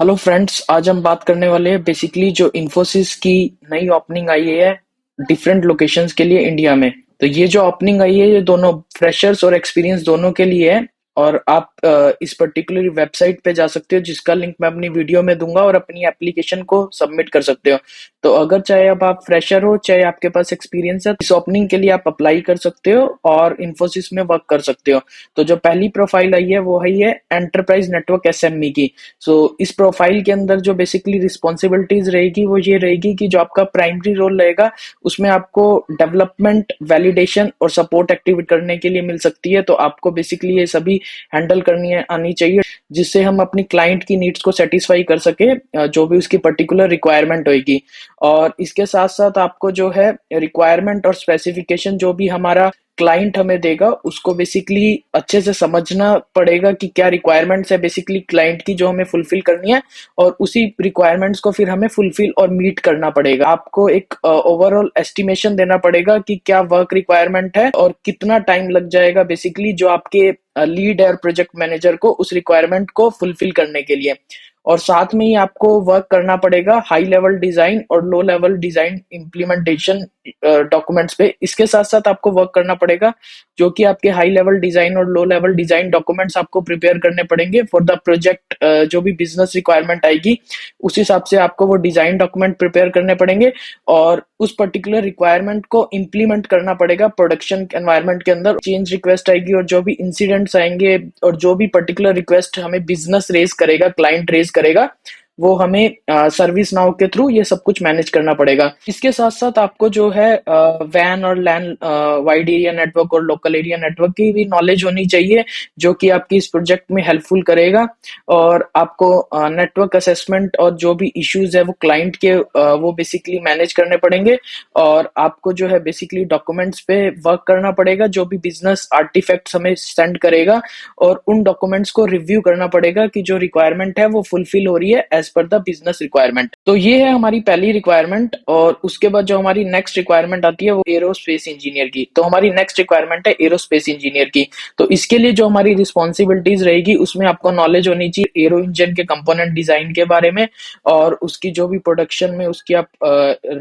Hello friends, आज हम बात करने वाले हैं बेसिकली जो इन्फोसिस की नई ओपनिंग आई है डिफरेंट लोकेशंस के लिए इंडिया में। तो ये जो ओपनिंग आई है ये दोनों फ्रेशर्स और एक्सपीरियंस दोनों के लिए है। और आप इस पर्टिकुलर वेबसाइट पे जा सकते हो जिसका लिंक मैं अपनी वीडियो में दूंगा और अपनी एप्लीकेशन को सबमिट कर सकते हो। तो अगर चाहे अब आप फ्रेशर हो चाहे आपके पास एक्सपीरियंस है, इस ओपनिंग के लिए आप अप्लाई कर सकते हो और इन्फोसिस में वर्क कर सकते हो। तो जो पहली प्रोफाइल आई है वो है एंटरप्राइज नेटवर्क एसएमई की। सो इस प्रोफाइल के अंदर जो बेसिकली रिस्पॉन्सिबिलिटीज रहेगी वो ये रहेगी कि जो आपका प्राइमरी रोल रहेगा उसमें आपको डेवलपमेंट, वैलिडेशन और सपोर्ट एक्टिवेट करने के लिए मिल सकती है। तो आपको बेसिकली ये सभी हैंडल करनी आनी चाहिए जिससे हम अपनी क्लाइंट की नीड्स को सेटिस्फाई कर सके, जो भी उसकी पर्टिकुलर रिक्वायरमेंट होगी। और इसके साथ साथ आपको जो है रिक्वायरमेंट और स्पेसिफिकेशन जो भी हमारा क्लाइंट हमें देगा उसको बेसिकली अच्छे से समझना पड़ेगा कि क्या रिक्वायरमेंट्स है बेसिकली क्लाइंट की जो हमें फुलफिल करनी है, और उसी रिक्वायरमेंट्स को फिर हमें फुलफिल और मीट करना पड़ेगा। आपको एक ओवरऑल एस्टिमेशन देना पड़ेगा कि क्या वर्क रिक्वायरमेंट है और कितना टाइम लग जाएगा बेसिकली जो आपके लीड है और प्रोजेक्ट मैनेजर को उस रिक्वायरमेंट को फुलफिल करने के लिए। और साथ में ही आपको वर्क करना पड़ेगा हाई लेवल डिजाइन और low level design implementation documents पे। इसके साथ साथ आपको वर्क करना पड़ेगा जो कि आपके हाई लेवल डिजाइन और लो लेवल डिजाइन डॉक्यूमेंट्स आपको प्रिपेयर करने पड़ेंगे फॉर द प्रोजेक्ट। जो भी बिजनेस रिक्वायरमेंट आएगी उस हिसाब से आपको वो डिजाइन डॉक्यूमेंट प्रिपेयर करने पड़ेंगे और उस पर्टिकुलर रिक्वायरमेंट को इम्प्लीमेंट करना पड़ेगा प्रोडक्शन एनवायरनमेंट के अंदर। चेंज रिक्वेस्ट आएगी और जो भी इंसिडेंट्स आएंगे और जो भी पर्टिकुलर रिक्वेस्ट हमें बिजनेस रेज करेगा, क्लाइंट रेज करेगा, वो हमें सर्विस नाउ के थ्रू ये सब कुछ मैनेज करना पड़ेगा। इसके साथ साथ आपको जो है वैन और लैन, वाइड एरिया नेटवर्क और लोकल एरिया नेटवर्क की भी नॉलेज होनी चाहिए जो कि आपकी इस प्रोजेक्ट में हेल्पफुल करेगा। और आपको नेटवर्क असेसमेंट और जो भी इश्यूज है वो क्लाइंट के वो बेसिकली मैनेज करने पड़ेंगे। और आपको जो है बेसिकली डॉक्यूमेंट्स पे वर्क करना पड़ेगा जो भी बिजनेस आर्टिफैक्ट्स हमें सेंड करेगा, और उन डॉक्यूमेंट्स को रिव्यू करना पड़ेगा कि जो रिक्वायरमेंट है वो फुलफिल हो रही है as per the business requirement. तो ये है हमारी पहली रिक्वायरमेंट। और उसके बाद जो हमारी नेक्स्ट रिक्वायरमेंट आती है वो एरोस्पेस इंजीनियर की। तो हमारी नेक्स्ट रिक्वायरमेंट है एरोस्पेस इंजीनियर की। तो इसके लिए जो हमारी रिस्पॉन्सिबिलिटीज रहेगी उसमें आपको नॉलेज होनी चाहिए एरो इंजन के कंपोनेंट डिजाइन के बारे में और उसकी जो भी प्रोडक्शन में उसकी आप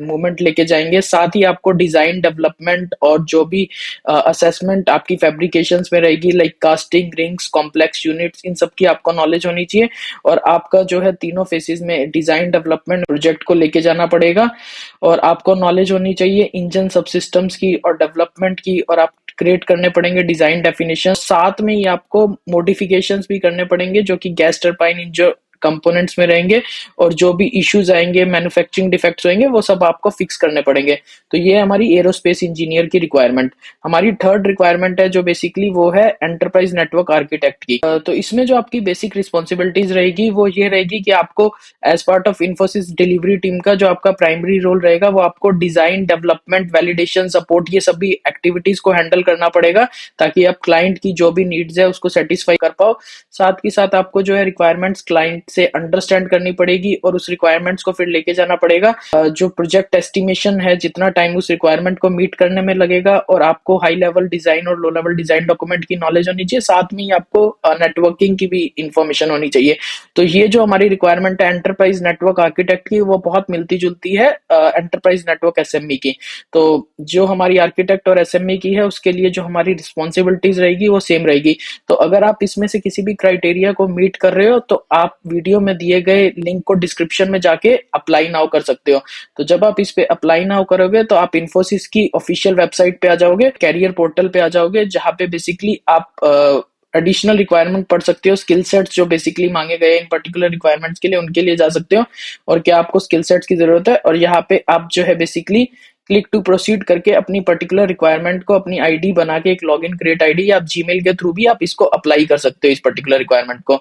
मूवमेंट लेके जाएंगे। साथ ही आपको डिजाइन डेवलपमेंट और जो भी असेसमेंट आपकी फैब्रिकेशंस में रहेगी like casting, rings, complex units, इन सब की आपको नॉलेज होनी चाहिए। और आपका जो है तीनों फेसेस में डिजाइन, डेवलपमेंट, प्रोजेक्ट को लेके जाना पड़ेगा। और आपको नॉलेज होनी चाहिए इंजन सबसिस्टम्स की और डेवलपमेंट की, और आप क्रिएट करने पड़ेंगे डिजाइन डेफिनेशन। साथ में ही आपको मॉडिफिकेशंस भी करने पड़ेंगे जो कि गैस टरबाइन इंजन कंपोनेंट्स में रहेंगे, और जो भी इश्यूज आएंगे, मैन्युफैक्चरिंग डिफेक्ट्स होंगे, वो सब आपको फिक्स करने पड़ेंगे। तो ये है हमारी एरोस्पेस इंजीनियर की रिक्वायरमेंट। हमारी थर्ड रिक्वायरमेंट है जो बेसिकली वो है एंटरप्राइज नेटवर्क आर्किटेक्ट की। तो इसमें जो आपकी बेसिक रिस्पॉन्सिबिलिटीज रहेगी वो ये रहेगी कि आपको as part of Infosys delivery team का जो आपका प्राइमरी रोल रहेगा वो आपको डिजाइन, डेवलपमेंट, वैलिडेशन, सपोर्ट, ये सभी एक्टिविटीज को हैंडल करना पड़ेगा ताकि आप क्लाइंट की जो भी नीड्स है उसको सेटिस्फाई कर पाओ। साथ ही साथ आपको जो है रिक्वायरमेंट्स क्लाइंट से अंडरस्टैंड करनी पड़ेगी और उस रिक्वायरमेंट्स को फिर लेके जाना पड़ेगा। जो प्रोजेक्ट एस्टिमेशन है जितना टाइम उस रिक्वायरमेंट को मीट करने में लगेगा, और आपको हाई लेवल डिजाइन और लो लेवल डिजाइन डॉक्यूमेंट की नॉलेज होनी चाहिए। साथ में ही आपको नेटवर्किंग की भी इंफॉर्मेशन होनी चाहिए। तो ये जो हमारी रिक्वायरमेंट है एंटरप्राइज नेटवर्क आर्किटेक्ट की वो बहुत मिलती जुलती है एंटरप्राइज नेटवर्क एसएमई की। तो जो हमारी आर्किटेक्ट और एसएमई की है उसके लिए जो हमारी रिस्पॉन्सिबिलिटीज रहेगी वो सेम रहेगी। तो अगर आप इसमें से किसी भी क्राइटेरिया को मीट कर रहे हो तो आप वीडियो में दिए गए लिंक को डिस्क्रिप्शन में जाके अप्लाई नाउ कर सकते हो। तो जब आप इस पे अप्लाई नाउ करोगे तो आप इन्फोसिस की ऑफिशियल वेबसाइट पे आ जाओगे, कैरियर पोर्टल पे आ जाओगे, जहां पे बेसिकली आप एडिशनल रिक्वायरमेंट पढ़ सकते हो, स्किल सेट्स जो बेसिकली मांगे गए इन पर्टिकुलर रिक्वायरमेंट्स के लिए उनके लिए जा सकते हो, और क्या आपको स्किल सेट्स की जरूरत है। और यहाँ पे आप जो है बेसिकली क्लिक टू प्रोसीड करके अपनी पर्टिकुलर रिक्वायरमेंट को अपनी आईडी बना के एक लॉगिन क्रिएट आईडी या आप जीमेल के थ्रू भी आप इसको अप्लाई कर सकते हो इस पर्टिकुलर रिक्वायरमेंट को।